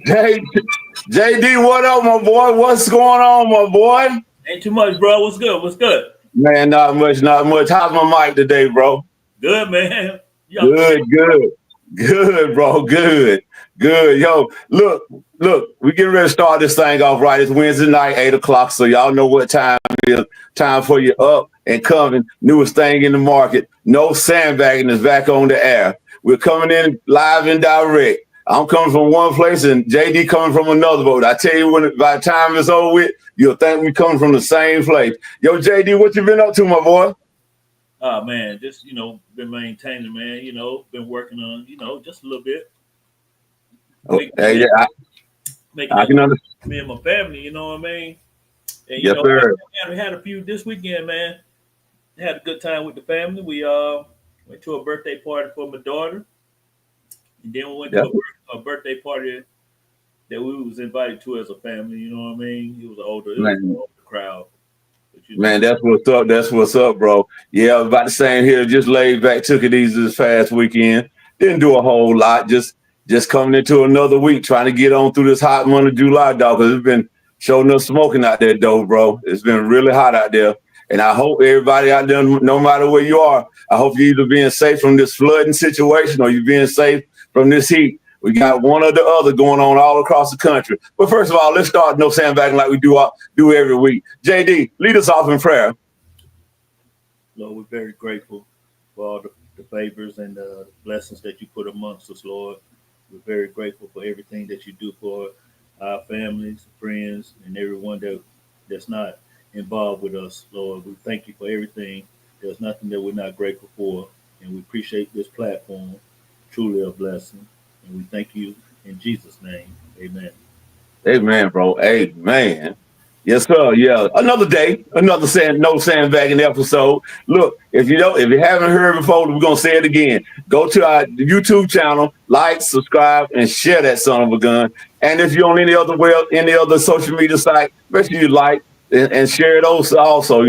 Hey, JD, what up, my boy? What's going on, my boy? Ain't too much, bro. What's good? What's good? Man, not much, not much. How's my mic today, bro? Good, man. You up to Good, good, good, bro. Good, good. Yo, look. We getting ready to start this thing off right. It's Wednesday night, 8 o'clock. So y'all know what time it is. Time for you up and coming. Newest thing in the market. No Sandbaggin is back on the air. We're coming in live and direct. I'm coming from one place and JD coming from another boat. I tell you, when by the time it's over with, you'll think we coming from the same place. Yo, JD, what you been up to, my boy? Oh man, just been maintaining, man. Been working on, just a little bit, Oh, making hey, it, yeah, making I it can understand. me and my family. You know what I mean? And Yes, sir. we had a few this weekend, man. Had a good time with the family. We went to a birthday party for my daughter, and then we went to Yep. a birthday party that we was invited to as a family. You know what I mean? It was an Man, older crowd, but man, that's what's up. That's what's up, bro. Yeah, about the same here. Just laid back, took it easy this past weekend. Didn't do a whole lot. Just coming into another week, trying to get on through this hot month of July, dog. Because it's been showing up smoking out there, though, bro. It's been really hot out there. And I hope everybody out there, no matter where you are, I hope you're either being safe from this flooding situation or you're being safe from this heat. We got one or the other going on all across the country. But first of all, let's start no sandbagging like we do every week. JD, lead us off in prayer. Lord, we're very grateful for all the favors and the blessings that you put amongst us, Lord. We're very grateful for everything that you do for our families, friends, and everyone that's not involved with us, Lord. We thank you for everything. There's nothing that we're not grateful for, and we appreciate this platform. Truly a blessing, and we thank you in Jesus' name. Amen. Amen, bro. Amen. Yes, sir. Yeah. Another day, another no sandbagging episode. Look, if you haven't heard before, we're gonna say it again. Go to our YouTube channel, like, subscribe, and share that son of a gun. And if you're on any other social media site, make sure you like and share those also.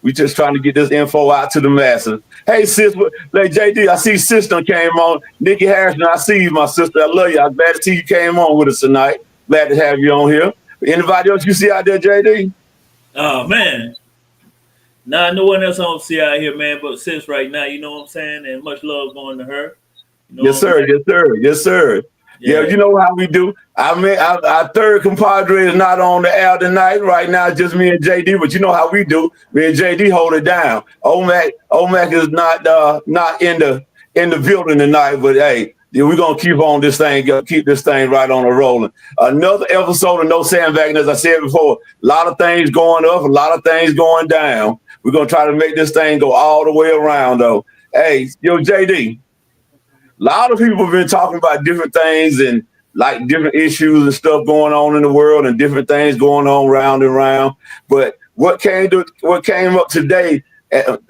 We just trying to get this info out to the masses. Hey, sis, like JD, I see sister came on. Nikki Harrison, I see you, my sister. I love you. I'm glad to see you came on with us tonight. Glad to have you on here. Anybody else you see out there, JD? Oh man, nah, no one else I don't see out here, man. But sis, right now, you know what I'm saying, and much love going to her. You know Yes, what I'm sir. saying? Yes, sir. Yes, sir. Yeah, Yeah. you know how we do. I mean, our third compadre is not on the air tonight. Right now, it's just me and JD. But you know how we do. Me and JD hold it down. Omac is not in the building tonight. But hey, yeah, we're gonna keep on this thing, keep this thing right on the rolling. Another episode of No Sandbagging. As I said before, a lot of things going up, a lot of things going down. We're gonna try to make this thing go all the way around, though. Hey, yo, JD. A lot of people have been talking about different things and like different issues and stuff going on in the world and different things going on round and round. But what came up today,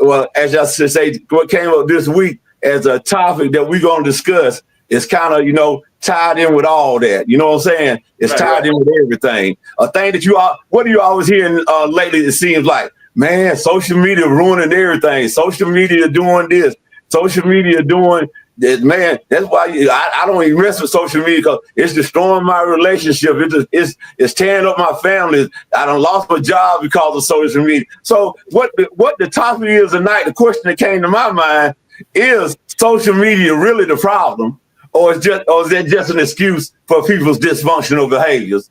well, as I should say, what came up this week as a topic that we're going to discuss is kind of, tied in with all that. You know what I'm saying? It's Right. tied Right. in with everything. A thing that what do you always hearing lately? It seems like, man, social media ruining everything. Social media doing this. Social media doing that, man. That's why I don't even mess with social media because it's destroying my relationship. It's tearing up my family. I done lost my job because of social media. So what the topic is tonight? The question that came to my mind is: social media really the problem, or is that just an excuse for people's dysfunctional behaviors?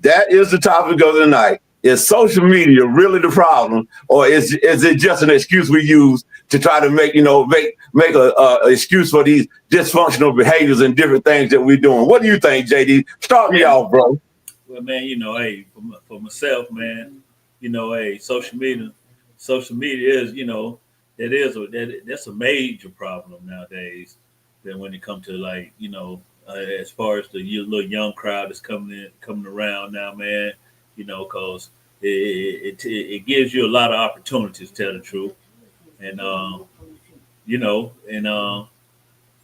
That is the topic of the night. Is social media really the problem, or is it just an excuse we use to try to make a excuse for these dysfunctional behaviors and different things that we're doing? What do you think, JD? Start me off, bro. Well, man, hey, for myself, man, hey, social media is, that's a major problem nowadays. That when it comes to like, as far as the little young crowd that's coming around now, man, cause it gives you a lot of opportunities, to tell the truth, and and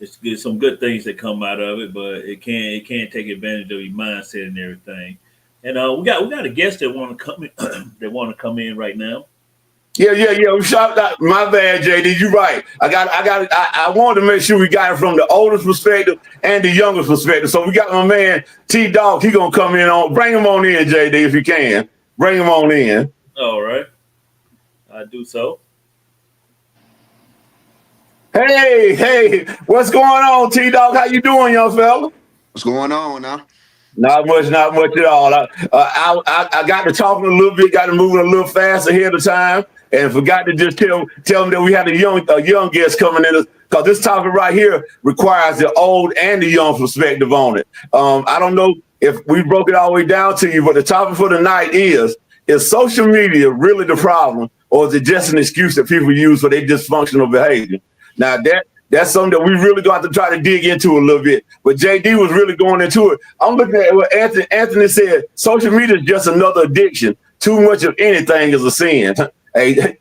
it's good, some good things that come out of it, but it can't take advantage of your mindset and everything. And we got a guest that want to come in, that want to come in right now. Yeah. We shot that. My bad, JD. You're right. I wanted to make sure we got it from the oldest perspective and the youngest perspective. So we got my man T Dog. He gonna come in on. Bring him on in, JD, if you can. Bring him on in. All right, I do so. Hey, what's going on, T Dog? How you doing, young fella? What's going on now? Not much at all. I got to talking a little bit, got to moving a little fast ahead of time, and forgot to just tell them that we had a young guest coming in, because this topic right here requires the old and the young perspective on it. I don't know if we broke it all the way down to you, but the topic for the night is social media really the problem, or is it just an excuse that people use for their dysfunctional behavior? Now that's something that we really got to try to dig into a little bit. But JD was really going into it. I'm looking at what Anthony said. Social media is just another addiction. Too much of anything is a sin. Hey,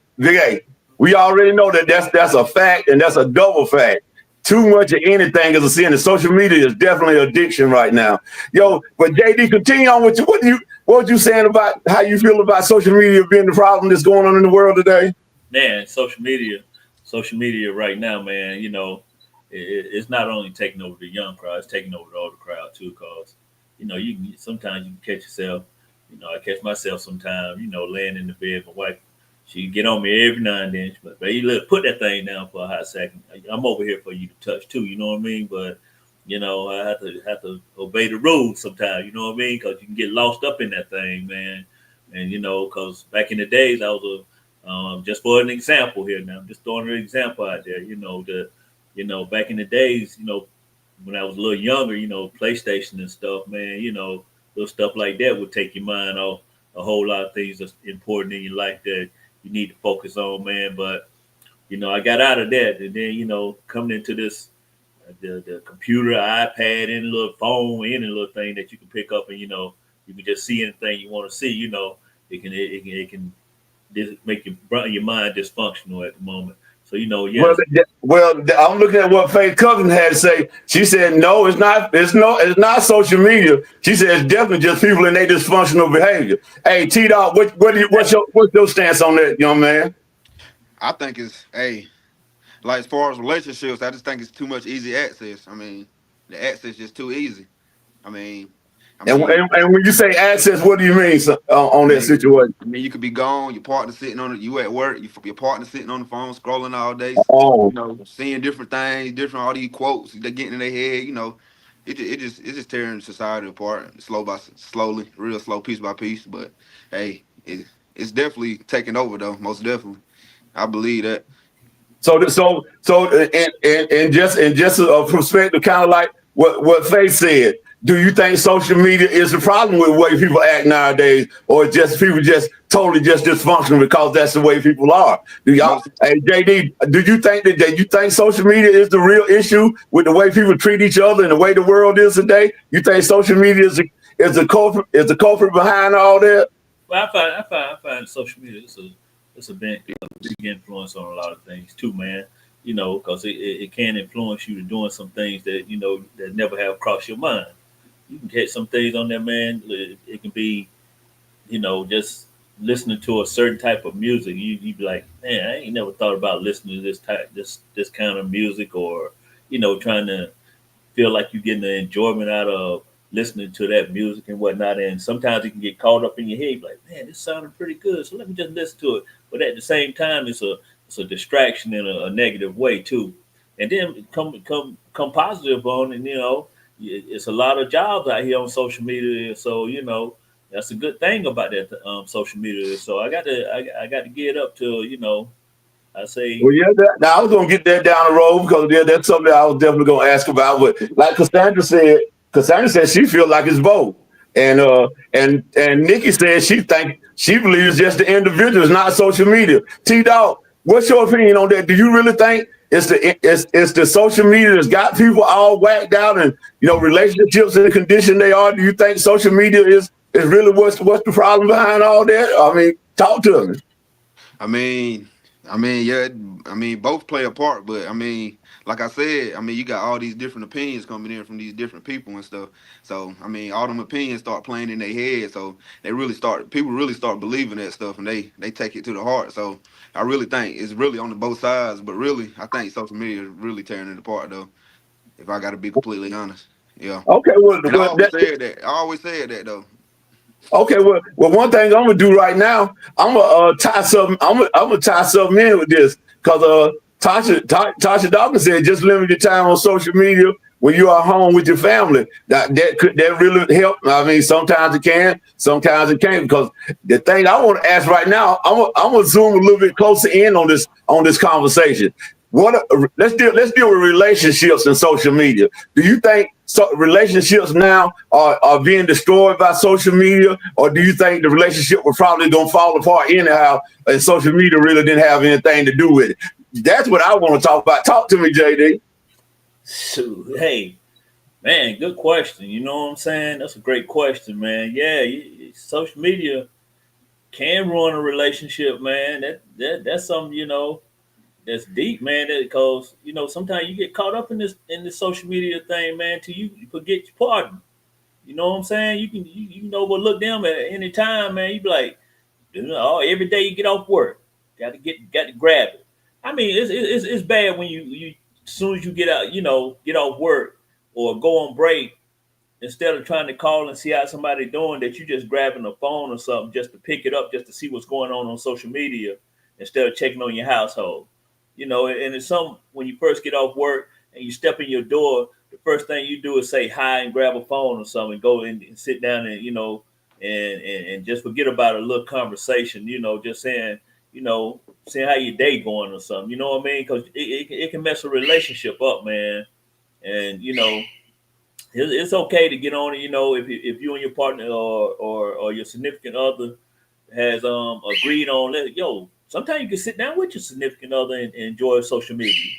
we already know that that's a fact, and that's a double fact. Too much of anything is a sin, and social media is definitely an addiction right now. Yo, but JD, continue on with you. What were you saying about how you feel about social media being the problem that's going on in the world today? Man, social media right now, man, it's not only taking over the young crowd, it's taking over the older crowd too. Cause sometimes you can catch yourself. I catch myself sometimes. Laying in the bed, my wife, she get on me every now and then. But baby, look, put that thing down for a hot second. I'm over here for you to touch too. You know what I mean? But I have to obey the rules sometimes. You know what I mean? Because you can get lost up in that thing, man. And because back in the days, I was just for an example here. Now, I'm just throwing an example out there. Back in the days, when I was a little younger, PlayStation and stuff, man. Little stuff like that would take your mind off a whole lot of things that's important in your life that you need to focus on, man. But I got out of that, and then coming into this the computer, iPad, any little phone, any little thing that you can pick up, and you can just see anything you want to see. It can make your mind dysfunctional at the moment. So yes. Well, I'm looking at what Faith Cousin had to say. She said, "No, it's not. It's not social media." She said, "It's definitely just people in their dysfunctional behavior." Hey, T Dog, what's your stance on that, young man? I think it's like as far as relationships, I just think it's too much easy access. I mean, the access is just too easy. I mean, I And, mean, and, and when you say access, what do you mean I on that mean, situation? I mean, you could be gone. Your partner sitting on it. You at work. Your partner sitting on the phone, scrolling all day. Oh, Seeing different things, different all these quotes. They getting in their head. It's just tearing society apart, slowly, real slow, piece by piece. But hey, it's definitely taking over though. Most definitely, I believe that. And just a perspective, kind of like what Faith said. Do you think social media is the problem with the way people act nowadays, or just people just totally just dysfunctional because that's the way people are? Do y'all, Most hey JD, do you think that you think social media is the real issue with the way people treat each other and the way the world is today? You think social media is the culprit behind all that? Well, I find social media it's a big influence on a lot of things too, man. Because it can influence you to doing some things that that never have crossed your mind. You can catch some things on there, man. It can be, just listening to a certain type of music. You be like, man, I ain't never thought about listening to this kind of music, or trying to feel like you're getting the enjoyment out of listening to that music and whatnot. And sometimes you can get caught up in your head, like, man, this sounded pretty good, so let me just listen to it. But at the same time, it's a distraction in a negative way too. And then come positive on it. It's a lot of jobs out here on social media, so that's a good thing about that social media. So I got to get up to I say. Well, yeah, now I was gonna get that down the road because that's something I was definitely gonna ask about. But like Cassandra said she feels like it's both, and Nikki said she believes just the individual, it's not social media. T Dog, what's your opinion on that? Do you really think it's the social media that's got people all whacked out and relationships in the condition they are? Do you think social media is really what's the problem behind all that? I mean, talk to me. I mean, yeah. I mean, both play a part, but I mean, like I said, I mean, you got all these different opinions coming in from these different people and stuff. So, I mean, all them opinions start playing in their head. So people really start believing that stuff, and they take it to the heart. So, I really think it's really on the both sides. But really, I think social media is really tearing it apart, though. If I got to be completely honest, yeah. Okay, well, And I always said that. I always said that though. okay, well, one thing I'm gonna do right now, I'm gonna tie something. I'm gonna tie something in with this because Tasha Dawkins said just limit your time on social media when you are home with your family. That really help. I mean, sometimes it can, sometimes it can't. Because the thing I want to ask right now, I'm gonna zoom a little bit closer in on this conversation. Let's deal with relationships and social media. Do you think relationships now are being destroyed by social media, or do you think the relationship was probably gonna fall apart anyhow, and social media really didn't have anything to do with it? That's what I want to talk about. Talk to me, JD. So, hey, man, good question. You know what I'm saying? That's a great question, man. Yeah, social media can ruin a relationship, man. That's something, that's deep, man. Because sometimes you get caught up in this social media thing, man, till you forget your partner. You know what I'm saying? You can overlook them at any time, man. You be like, every day you get off work, got to grab it. I mean, it's bad when you as soon as you get out, get off work or go on break, instead of trying to call and see how somebody doing, that you just grabbing a phone or something just to pick it up, just to see what's going on social media, instead of checking on your household. And it's some when you first get off work and you step in your door, the first thing you do is say hi and grab a phone or something, and go in and sit down and and just forget about a little conversation. Just saying, seeing how your day going or something. You know what I mean? Because it can mess a relationship up, man. And it's okay to get on it. If you and your partner or your significant other has agreed on it. Sometimes you can sit down with your significant other and enjoy social media.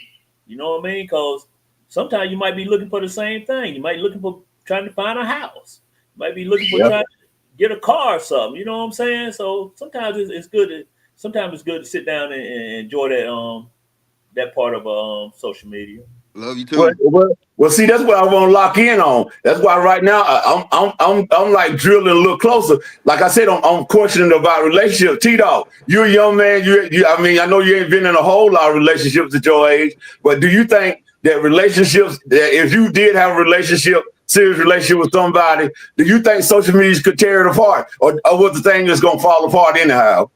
You know what I mean? Because sometimes you might be looking for the same thing. You might be looking for trying to find a house. You might be looking for Yep. trying to get a car or something. You know what I'm saying? So sometimes it's good. Sometimes it's good to sit down and enjoy that part of social media. Love you Well, too. well, well, see, that's what I want to lock in on. That's why right now I'm like drilling a little closer. Like I said, I'm questioning about relationships. T-Dog, you're a young man. I mean, I know you ain't been in a whole lot of relationships at your age, but do you think that if you did have a serious relationship with somebody, do you think social media could tear it apart, or was the thing that's gonna fall apart anyhow?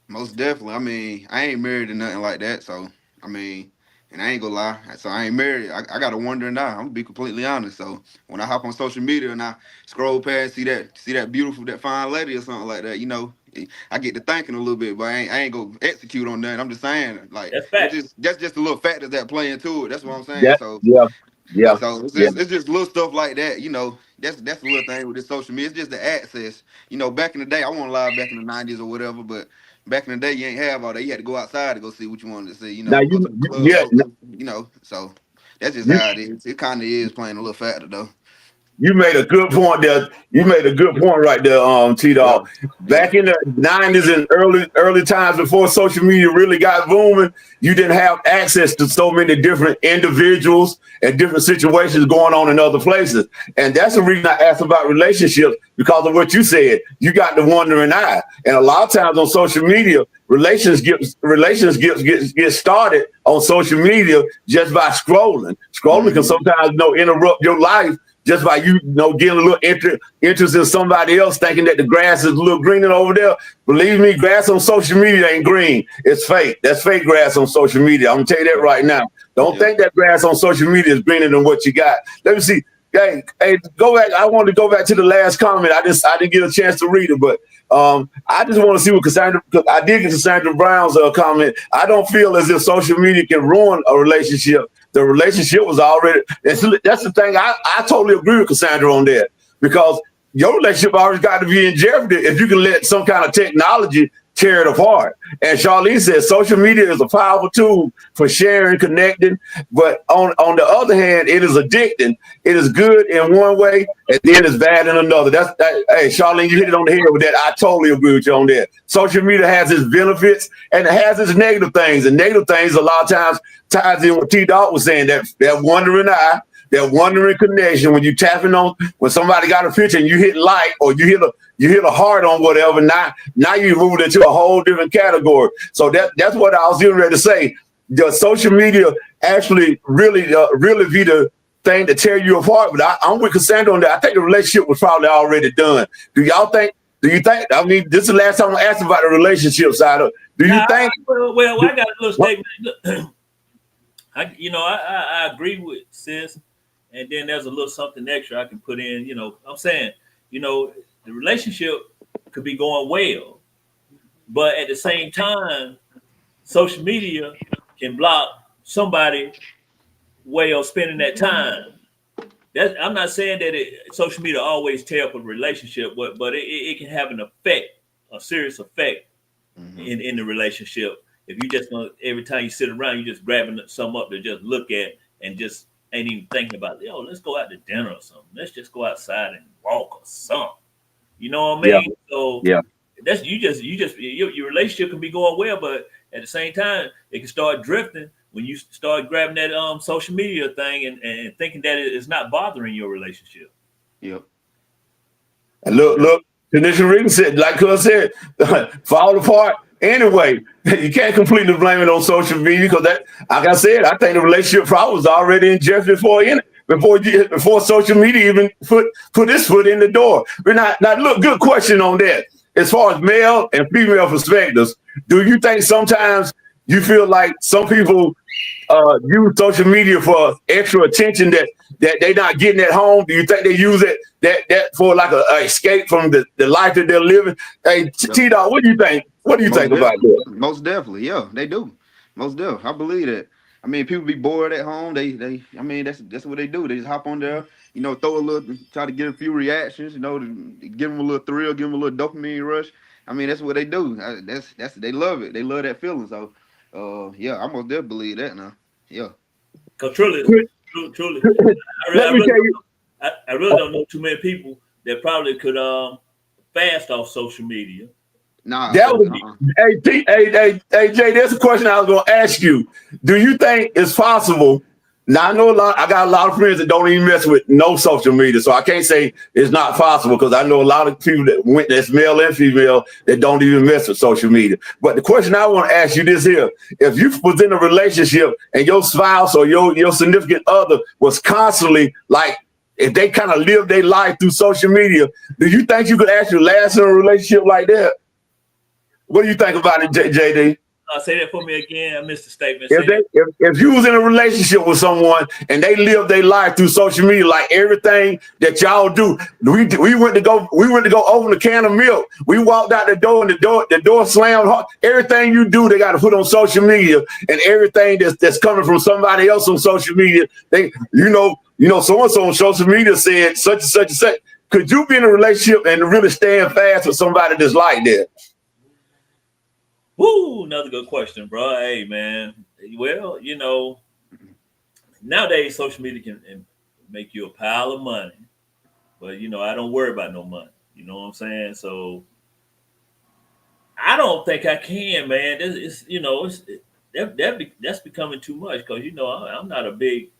Most definitely. I mean, I ain't married or nothing like that. So, I mean, and I ain't gonna lie. So I ain't married. I gotta wonder now. I'm gonna be completely honest. So when I hop on social media and I scroll past, see that beautiful, that fine lady or something like that, I get to thinking a little bit, but I ain't gonna execute on that. I'm just saying, like, That's fact. that's just a little factors that play into it. That's what I'm saying. That, So yeah, yeah, so yeah. it's just little stuff like that, That's the little thing with this social media. It's just the access. Back in the day, I won't lie, back in the '90s or whatever, but back in the day, you ain't have all that. You had to go outside to go see what you wanted to see. Now Go you, to the club, yeah, go to, So that's just you how it is. It kind of is playing a little factor though. You made a good point there. You made a good point right there, T Yeah, Dog. yeah. Back in the '90s and early times before social media really got booming, you didn't have access to so many different individuals and different situations going on in other places. And that's the reason I asked about relationships, because of what you said. You got the wandering eye. And a lot of times on social media, relationships get started on social media just by scrolling. Scrolling can Hmm. sometimes interrupt your life just by getting a little interest in somebody else, thinking that the grass is a little greener over there. Believe me, grass on social media ain't green. It's fake. That's fake grass on social media. I'm gonna tell you that right now. Don't Yeah. think that grass on social media is greener than what you got. Let me see. Hey, go back. I wanted to go back to the last comment. I didn't get a chance to read it, but I just want to see what Cassandra. Because I did get Cassandra Brown's comment. I don't feel as if social media can ruin a relationship. The relationship was already. That's the thing. I totally agree with Cassandra on that, because your relationship always got to be in jeopardy if you can let some kind of technology tear it apart. And Charlene said social media is a powerful tool for sharing, connecting, but on the other hand, it is addicting. It is good in one way, and then it's bad in another. Hey, Charlene, you hit it on the head with that. I totally agree with you on that. Social media has its benefits and it has its negative things. And negative things a lot of times ties in what T Dot was saying, that wandering eye, that wandering connection. When you tapping on, when somebody got a picture and you hit like, or you hit a heart on whatever, now you moved into a whole different category. So that's what I was getting ready to say. The social media actually really be the thing to tear you apart. But I'm with Cassandra on that. I think the relationship was probably already done. Do you think, I mean, this is the last time I asked about the relationship side of, do you think? Well, I got a little statement. I agree with sis. And then there's a little something extra I can put in. I'm saying, the relationship could be going well, but at the same time, social media can block somebody way of spending that time. I'm not saying that social media always tear up a relationship, but it can have an effect, a serious effect in the relationship. If you just every time you sit around, you just grabbing something up to just look at and just ain't even thinking about, let's go out to dinner or something. Let's just go outside and walk or something. You know what I mean? Yeah. So Yeah. that's your relationship can be going well, but at the same time, it can start drifting when you start grabbing that social media thing and thinking that it's not bothering your relationship. Yep. And look, Condition Reading said, like Cuz said, fall apart. Anyway, you can't completely blame it on social media because that, like I said, I think the relationship problem was already in jeopardy before social media even put its foot in the door. We're not. Now, look, good question on that. As far as male and female perspectives, do you think sometimes you feel like some people use social media for extra attention that they're not getting at home? Do you think they use it that for like a escape from the life that they're living? Hey, T-Dog, what do you think? What do you think about that? Most definitely, yeah, they do. Most definitely, I believe that. I mean, people be bored at home. I mean, that's what they do. They just hop on there, throw a little, try to get a few reactions, to give them a little thrill, give them a little dopamine rush. I mean, that's what they do. They love it. They love that feeling. So, yeah, I most definitely believe that now. Yeah. Cause truly, I really don't know too many people that probably could fast off social media. Nah. That was hey Jay, there's a question I was gonna ask you. Do you think it's possible? Now I know I got a lot of friends that don't even mess with no social media, so I can't say it's not possible because I know a lot of people that's male and female that don't even mess with social media. But the question I want to ask you this here: if you was in a relationship and your spouse or your significant other was constantly like, if they kind of live their life through social media, do you think you could actually last in a relationship like that? What do you think about it, JD? Say that for me again. I missed the statement. If you was in a relationship with someone and they live their life through social media, like everything that y'all do, we went to go open a can of milk. We walked out the door and the door slammed hard. Everything you do, they got to put on social media, and everything that's coming from somebody else on social media, they so and so on social media said such and such and such. Could you be in a relationship and really stand fast with somebody that's like that? Woo, another good question, bro. Hey, man. Well, nowadays social media can make you a pile of money, but I don't worry about no money. You know what I'm saying? So I don't think I can, man. That's becoming too much because I'm not a big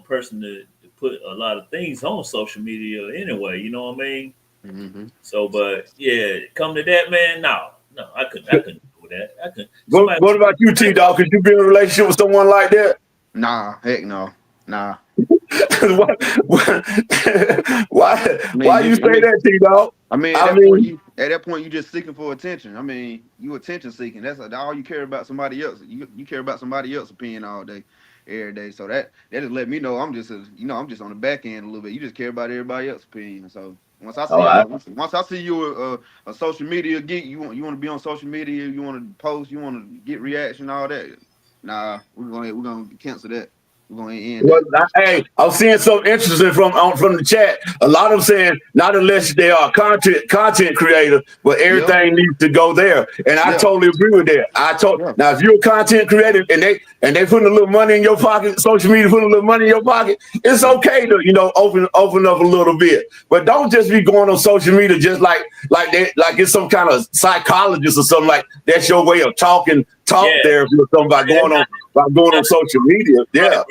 person to put a lot of things on social media anyway. You know what I mean? Mm-hmm. So, but yeah, come to that, man. No, I couldn't do that. I couldn't. What about you, T-Dog? Could you be in a relationship with someone like that? Nah, heck no. Nah. Why you say that, T-Dog? At that point, you just seeking for attention. I mean, you attention seeking. That's all you care about. Somebody else. You care about somebody else's opinion all day, every day. So that just let me know I'm just I'm just on the back end a little bit. You just care about everybody else's opinion. So once I see you a social media geek, you want to be on social media, you want to post, you want to get reaction, all that. Nah, we're gonna cancel that. We're gonna end Well, that. hey, I'm seeing something interesting from the chat. A lot of them saying not unless they are content creator, but Yeah, everything needs to go there. And I yeah, totally agree with that. yeah. Now if you're a content creator and they putting a little money in your pocket, social media putting a little money in your pocket, it's Yeah. okay to open up a little bit. But don't just be going on social media just like it's some kind of psychologist or something like that's your way of talk Yeah, therapy or something by it's going on not social media. right, Yeah. bro.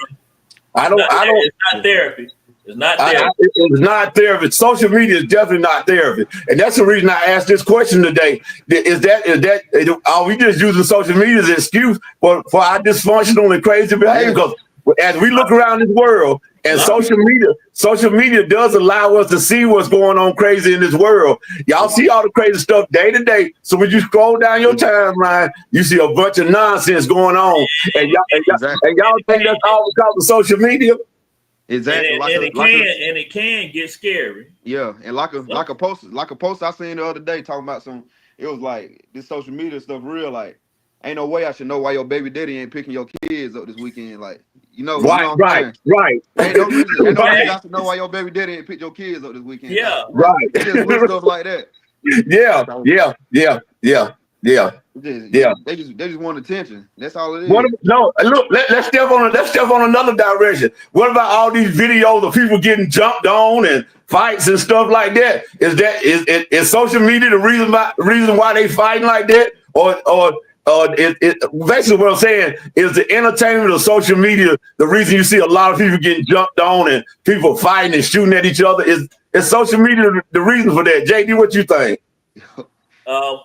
I It's don't. not. I don't. It's not therapy. It's not I, therapy. it's not therapy. Social media is definitely not therapy, and that's the reason I asked this question today. Are we just using social media as an excuse for our dysfunctional and crazy behavior? Yes. Because as we look around this world, A and lot of social media does allow us to see what's going on crazy in this world. Y'all see all the crazy stuff day to day. So when you scroll down your timeline, you see a bunch of nonsense going on, and y'all and y'all, Exactly. and y'all think that's all because of social media? Exactly. and it can get scary. Yeah, and like a post I seen the other day talking about it was like this social media stuff real, like ain't no way I should know why your baby daddy ain't picking your kids up this weekend. Like, you know Right, what I'm right, saying? right, Ain't no reason right, I should know why your baby daddy ain't picked your kids up this weekend. Like, Yeah, it just little right. stuff like that. Yeah, So yeah, yeah, yeah, yeah, yeah. they just want attention. That's all it What? is. No, look. Let's step on another direction. What about all these videos of people getting jumped on and fights and stuff like that? Is social media the reason why they fighting like that, or basically what I'm saying is the entertainment of social media the reason you see a lot of people getting jumped on and people fighting and shooting at each other? Is social media the reason for that? JD, what you think? Um,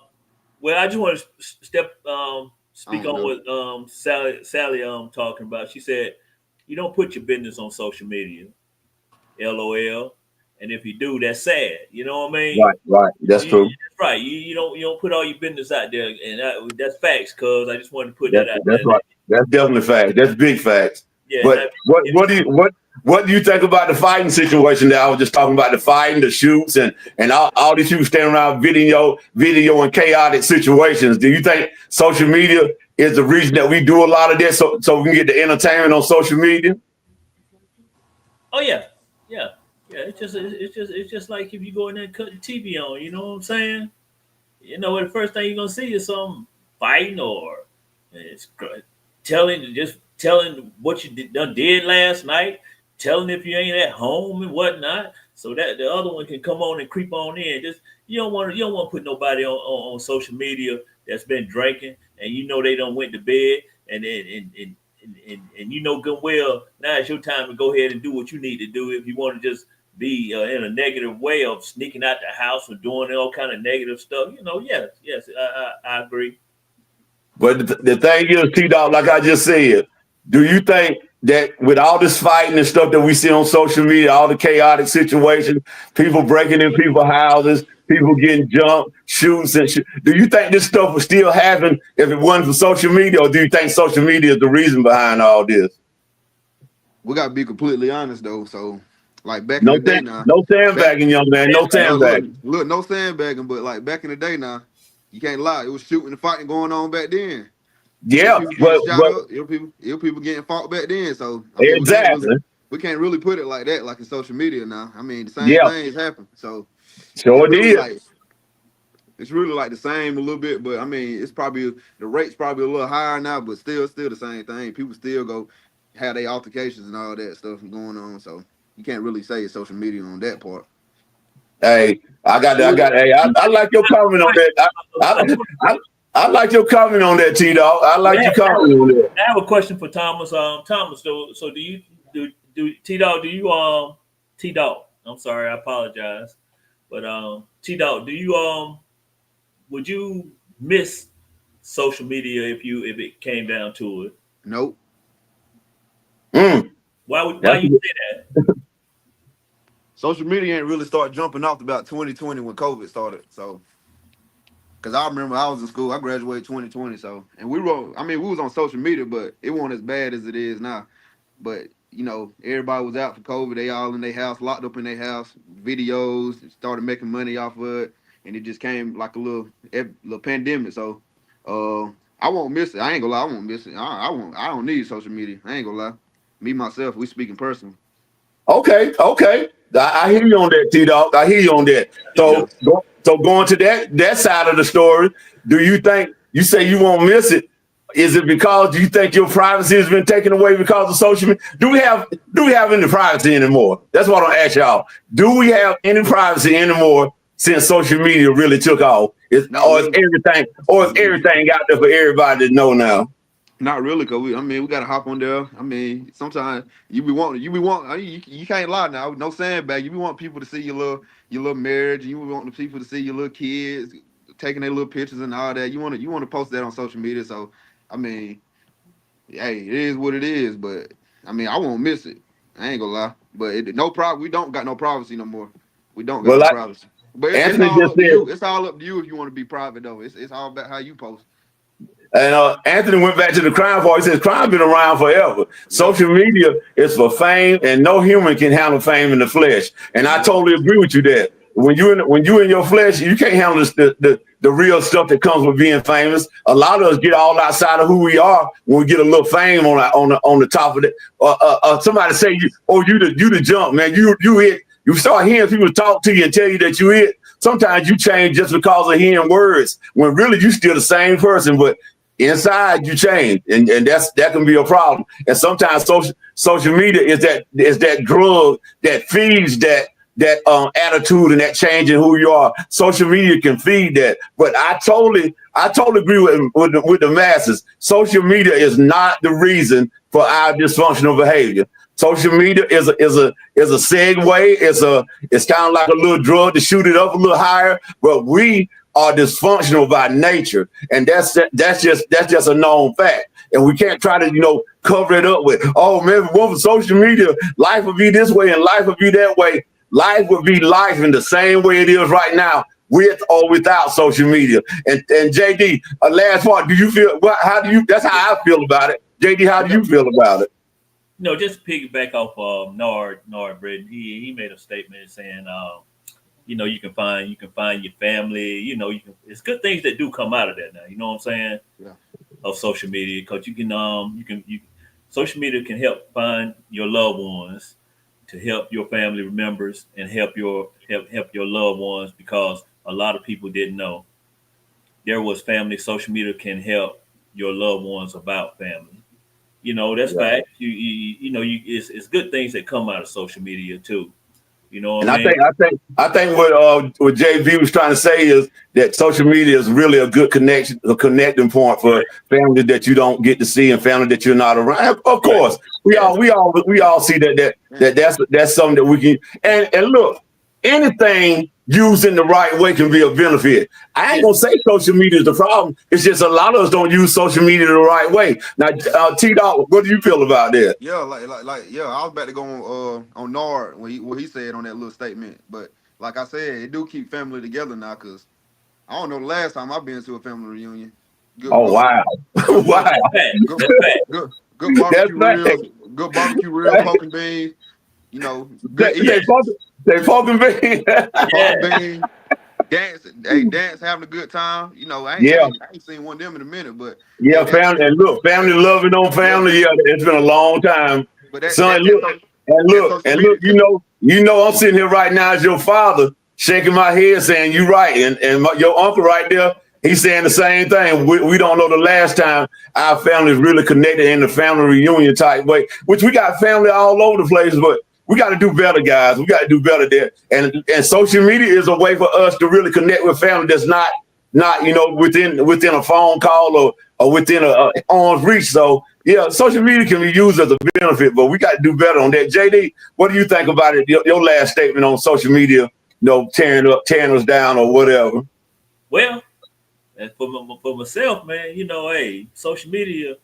well, I just want to I speak don't on know. what Sally talking about. She said, "You don't put your business on social media." LOL. And if you do, that's sad. You know what I mean? Right, right. That's true. That's right. You don't put all your business out there, and that's facts. Cause I just wanted to put that out That's there. right. That's definitely facts. That's big facts. Yeah, But what do you think about the fighting situation that I was just talking about? The fighting, the shoots, and all these people standing around video and chaotic situations. Do you think social media is the reason that we do a lot of this so we can get the entertainment on social media? oh yeah, yeah, yeah. It's just like if you go in there and cut the TV on. You know what I'm saying? You know, the first thing you're gonna see is some fighting or it's telling what you did last night, telling if you ain't at home and whatnot, so that the other one can come on and creep on in. Just you don't want to put nobody on social media that's been drinking and you know they don't went to bed and you know good well now it's your time to go ahead and do what you need to do if you want to just be in a negative way of sneaking out the house or doing all kind of negative stuff. You know, yes, I agree. But the thing is, T Dog, like I just said, do you think that with all this fighting and stuff that we see on social media, all the chaotic situations, people breaking in people's houses, people getting jumped, shoots and shit, do you think this stuff would still happen if it wasn't for social media, or do you think social media is the reason behind all this? We gotta be completely honest though. So like back in No, the day now, no back sandbagging, young man. No no sandbagging. look, no sandbagging, but like back in the day now, you can't lie. It was shooting and fighting going on back then. It was Yeah, people getting shot but up. It was people getting fought back then. So I mean, exactly. we can't really put it like that, like in social media now. I mean, the same Yeah, things happen. So it's sure really did. like the same a little bit, but I mean, it's probably the rate's probably a little higher now, but still the same thing. People still go have their altercations and all that stuff going on. So you can't really say it's social media on that part. Hey, hey, I like your comment on that. I, I like your comment on that, T Dog. I like your comment on that. I have a question for Thomas. Thomas, so do T Dog? Do you T Dog? I'm sorry, I apologize, but T Dog, do you would you miss social media if it came down to it? Nope. Mm, Why that's you say that? Social media ain't really start jumping off about 2020 when COVID started. So, because I remember I was in school, I graduated 2020. So, and we was on social media, but it wasn't as bad as it is now. But everybody was out for COVID. They all in their house, locked up in their house. Videos started making money off of it, and it just came like a little pandemic. So, I won't miss it. I ain't gonna lie, I won't miss it. I don't need social media. I ain't gonna lie. Me myself, we speaking personally. Okay. I hear you on that, T-Dog. I hear you on that. Yeah. So going to that side of the story, do you think you say you won't miss it? Is it because you think your privacy has been taken away because of social media? Do we have any privacy anymore? That's what I'm ask y'all. Do we have any privacy anymore since social media really took off? Is everything out there for everybody to know now? Not really, cause we gotta hop on there. I mean, sometimes you be wanting, I mean, you can't lie now. No sandbag. You be want people to see your little marriage. You want the people to see your little kids taking their little pictures and all that. You want to post that on social media. So, I mean, hey, it is what it is. But I mean, I won't miss it. I ain't gonna lie. But we don't got no privacy no more. We don't got Well, no like privacy. But it's Anthony all just up to said, you. It's all up to you if you want to be private though. It's all about how you post. and Anthony went back to the crime part. He says crime been around forever. Social media is for fame, and no human can handle fame in the flesh. And I totally agree with you that when you in your flesh, you can't handle the real stuff that comes with being famous. A lot of us get all outside of who we are when we get a little fame on the top of it. Somebody say you the jump, man. You hit. You start hearing people talk to you and tell you that you hit. Sometimes you change just because of hearing words when really you still the same person, but inside you change, and that can be a problem. And sometimes social media is that drug that feeds that attitude and that change in who you are. Social media can feed that, but I totally agree with the masses. Social media is not the reason for our dysfunctional behavior. Social media is a segue. It's kind of like a little drug to shoot it up a little higher, but we are dysfunctional by nature, and that's just a known fact. And we can't try to cover it up with, oh man, if it wasn't for social media, life would be this way and life would be that way. Life would be life in the same way it is right now, with or without social media. And JD, last part, do you feel? That's how I feel about it. JD, how do you feel about it? No, just to piggyback off Nard Britton. He made a statement saying, you can find your family. It's good things that do come out of that now. You know what I'm saying? Yeah. Of social media, because social media can help find your loved ones, to help your family members, and help your loved ones, because a lot of people didn't know there was family. Social media can help your loved ones about family. That's fact. It's good things that come out of social media too. You know what And I mean? I think what JV was trying to say is that social media is really a good connecting point for family that you don't get to see and family that you're not around. Of course, we all see that's something that we can. And look, anything used in the right way can be a benefit. I ain't gonna say social media is the problem. It's just a lot of us don't use social media the right way. Now, T-Dog, what do you feel about that? Yeah, yeah. I was about to go on Nard what he said on that little statement, but like I said, it do keep family together now. Cause I don't know the last time I've been to a family reunion. Wow, wow, Good, good barbecue ribs, good barbecue ribs, poking beans. Good eating. They poking beans. Poking beans. Dance, having a good time. I ain't seen one of them in a minute, but family, and look, family loving on family. Yeah, it's been a long time. But Son, look, I'm sitting here right now as your father, shaking my head, saying you right, and your uncle right there, he's saying the same thing. We don't know the last time our family is really connected in the family reunion type way, which we got family all over the place, but we got to do better, guys. We got to do better there. And social media is a way for us to really connect with family that's not within a phone call or within a arm's reach. So yeah, social media can be used as a benefit, but we got to do better on that. JD, what do you think about it? Your last statement on social media, tearing us down or whatever. Well, and for myself, man, hey, social media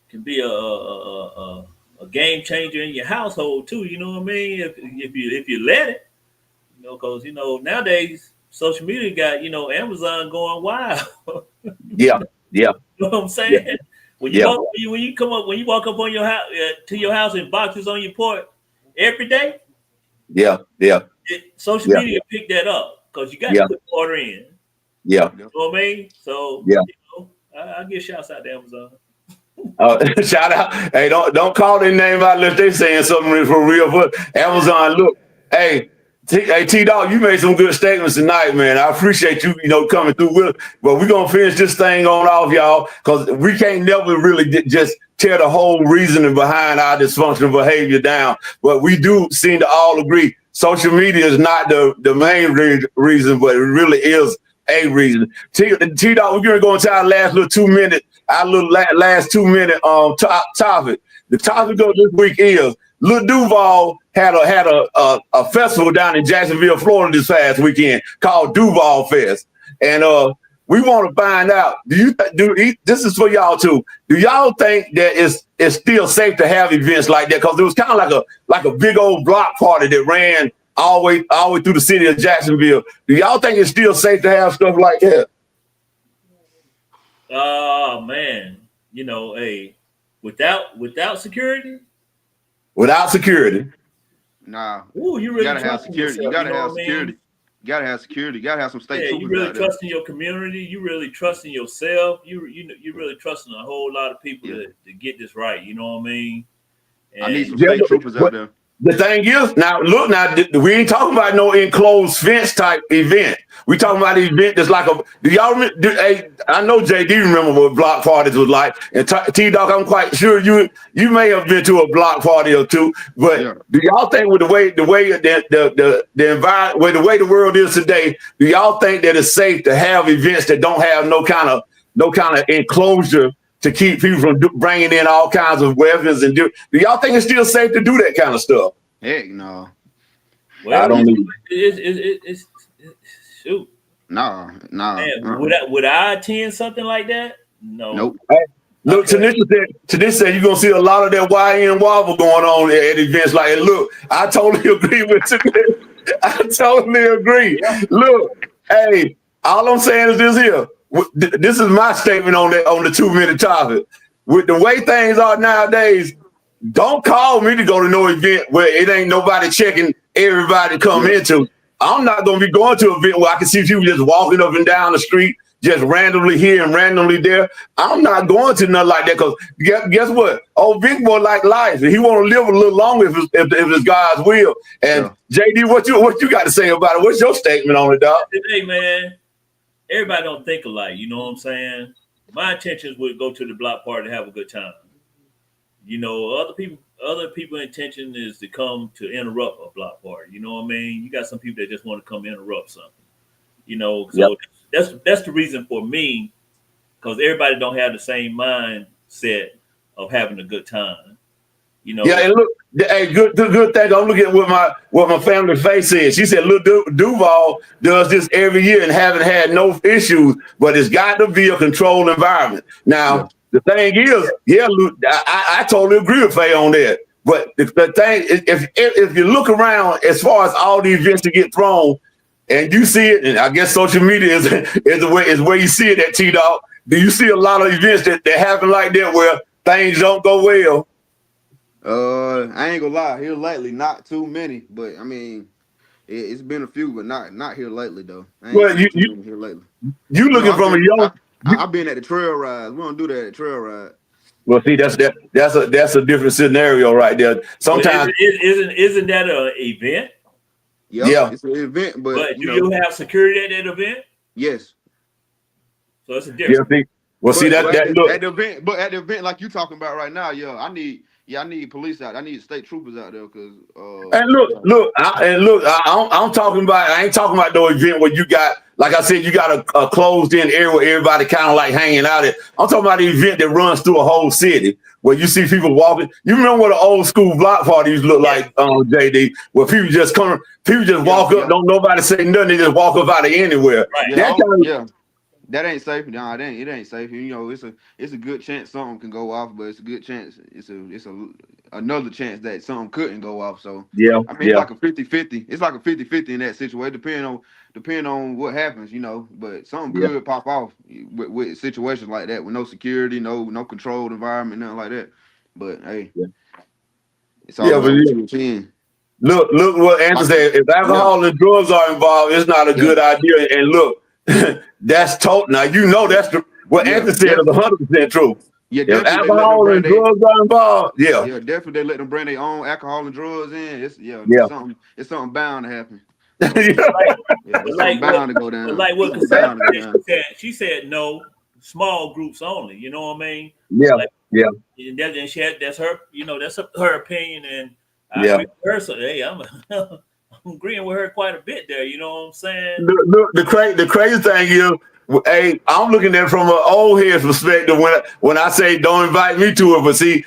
can be a game changer in your household too. You know what I mean? If you let it, because nowadays social media got Amazon going wild. Yeah. You know what I'm saying? Yeah. When you walk up on your house to your house and boxes on your porch every day. Yeah. Social media pick that up because you got to put the order in. Yeah. You know what I mean? So yeah. I give shouts out to Amazon. Shout out. Hey, don't call their name out unless they saying something for real. But Amazon, look, hey, T-Dog, you made some good statements tonight, man. I appreciate you, coming through with us. But we're going to finish this thing on off, y'all, because we can't never really just tear the whole reasoning behind our dysfunctional behavior down. But we do seem to all agree social media is not the main reason, but it really is a reason. T-Dog, we're going to go into our last little 2 minutes. Our little last 2 minute topic. The topic of this week is Lil Duval had a festival down in Jacksonville, Florida this past weekend called Duval Fest, and we want to find out. This is for y'all too? Do y'all think that it's still safe to have events like that? Because it was kind of like a big old block party that ran all the way through the city of Jacksonville. Do y'all think it's still safe to have stuff like that? Oh man, hey, without security. Without security. Nah. Ooh, you really gotta have security. You gotta have security. You gotta have security. You gotta have some state troopers. You really trusting your community. You really trusting yourself. You really trusting a whole lot of people to get this right. You know what I mean? And I need some state troopers out there. The thing is, now we ain't talking about no enclosed fence type event. We talking about an event that's like do y'all remember? I know JD remember what block parties was like, and T-Dog, I'm quite sure you may have been to a block party or two. But do y'all think with the way the environment, with the way the world is today, do y'all think that it's safe to have events that don't have no kind of enclosure to keep people from bringing in all kinds of weapons and do y'all think it's still safe to do that kind of stuff? Heck no. Well, I don't know. It's shoot. No. Man, would I attend something like that? No. Nope. Hey, look, Tanisha said you're gonna see a lot of that YN wobble going on at events like that. Look, I totally agree with Tanisha. I totally agree. Yeah. Look, hey, all I'm saying is this here. This is my statement on the 2 minute topic. With the way things are nowadays, don't call me to go to no event where it ain't nobody checking everybody come into. I'm not gonna be going to an event where I can see people just walking up and down the street, just randomly here and randomly there. I'm not going to nothing like that because guess what? Old Big Boy like life. He want to live a little longer if it's God's will. And JD, what you got to say about it? What's your statement on it, dog? Hey man. Everybody don't think alike, you know what I'm saying? My intentions would go to the block party to have a good time. Other people's intention is to come to interrupt a block party. You know what I mean? You got some people that just want to come interrupt something. So that's the reason for me, because everybody don't have the same mindset of having a good time. Yeah, and look, hey, good thing. I'm looking at what my family face said. She said, "Look, Duval does this every year and haven't had no issues, but it's got to be a controlled environment." Now, the thing is, Luke, I totally agree with Faye on that. But the thing, if you look around, as far as all the events that get thrown, and you see it, and I guess social media is where you see it at T-Dog. Do you see a lot of events that happen like that where things don't go well? I ain't gonna lie. Here lately, not too many, but I mean, it's been a few, but not here lately though. Well, you here lately. You looking from a young? I've been at the trail rides. We don't do that at trail ride. Well, see, that's a different scenario right there. Sometimes isn't that an event? Yeah, it's an event, but do you have security at that event? Yes. So it's a different. Yeah, well, see at the event like you talking about right now, I need police out. I need state troopers out there because. I'm talking about. I ain't talking about no event where you got, like I said, you got a closed in area where everybody kind of like hanging out at. I'm talking about the event that runs through a whole city where you see people walking. You remember what an old school block parties look like, JD, where people just walk up, don't nobody say nothing, they just walk up out of anywhere. Right. That ain't safe. No, it ain't safe. It's a good chance something can go off, but it's a good chance. It's another chance that something couldn't go off. So I mean, it's like a 50-50. It's like a 50-50 in that situation, depending on what happens, But something could pop off with situations like that with no security, no controlled environment, nothing like that. But hey, it's all about Look what Anthony said. If alcohol and drugs are involved, it's not a good idea. And look. That's total. Now that's what Anthony said is 100% true. Yeah, If definitely they let them alcohol bring and drugs are involved, yeah, yeah, definitely they let them bring their own alcohol and drugs in. yeah. It's something bound to happen. So But like, yeah, but it's something like what, bound to go but down. like what Something bound to go Cassandra down. said, she said no, small groups only. You know what I mean? Yeah, Like, yeah, and she had, that's her, that's her opinion, and I yeah. agree with her. So hey, I'm agreeing with her quite a bit there. You know what I'm saying? The crazy thing is, hey, I'm looking at it from an old head's perspective when I say don't invite me to it. But see,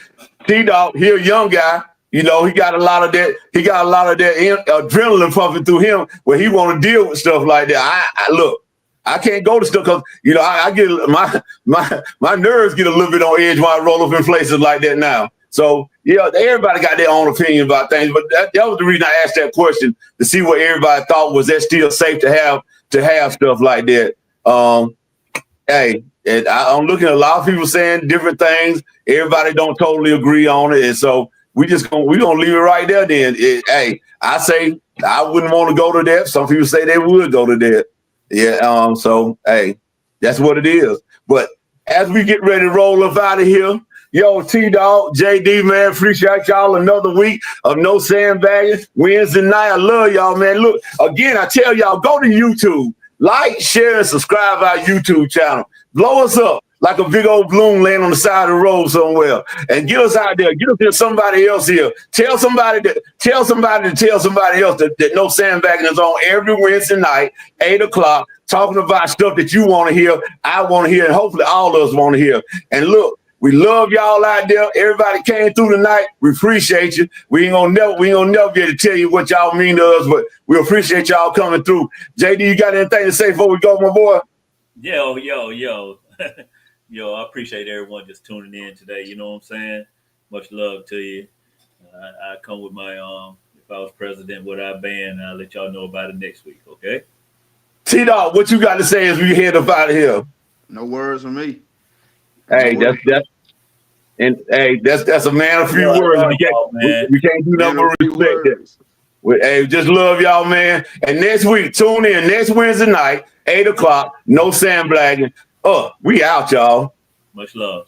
T-Dog, he a young guy. You know, he got a lot of that. He got a lot of that adrenaline pumping through him where he want to deal with stuff like that. I look, I can't go to stuff because I get my nerves get a little bit on edge when I roll up in places like that now. So yeah, everybody got their own opinion about things, but that was the reason I asked that question to see what everybody thought. Was that still safe to have stuff like that? Hey, and I'm looking at a lot of people saying different things. Everybody don't totally agree on it, and so we gonna leave it right there. Then, hey, I say I wouldn't want to go to that. Some people say they would go to that. Yeah. So hey, that's what it is. But as we get ready to roll up out of here, yo, T-Dog, JD, man, appreciate y'all another week of No Sandbagging. Wednesday night. I love y'all, man. Look, again, I tell y'all, go to YouTube. Like, share, and subscribe our YouTube channel. Blow us up like a big old balloon laying on the side of the road somewhere. And get us out there. Get us to somebody else here. Tell somebody to tell somebody else that No Sandbagging is on every Wednesday night, 8 o'clock, talking about stuff that you want to hear, I want to hear, and hopefully all of us want to hear. And look, we love y'all out there. Everybody came through tonight. We appreciate you. We ain't gonna never be able to tell you what y'all mean to us, but we appreciate y'all coming through. JD, you got anything to say before we go, my boy? Yo, yo, I appreciate everyone just tuning in today. You know what I'm saying? Much love to you. I come with my if I was president, would I ban? I'll let y'all know about it next week. Okay. T-Dog, what you got to say as we head up out of here? No words from me. Hey, No words. that's a man of few Love words. y'all, man. We can't do nothing Man, but few respect that. words. Hey, just love y'all, man. And next week, tune in next Wednesday night, 8 o'clock, No Sandbagging. We out, y'all. Much love.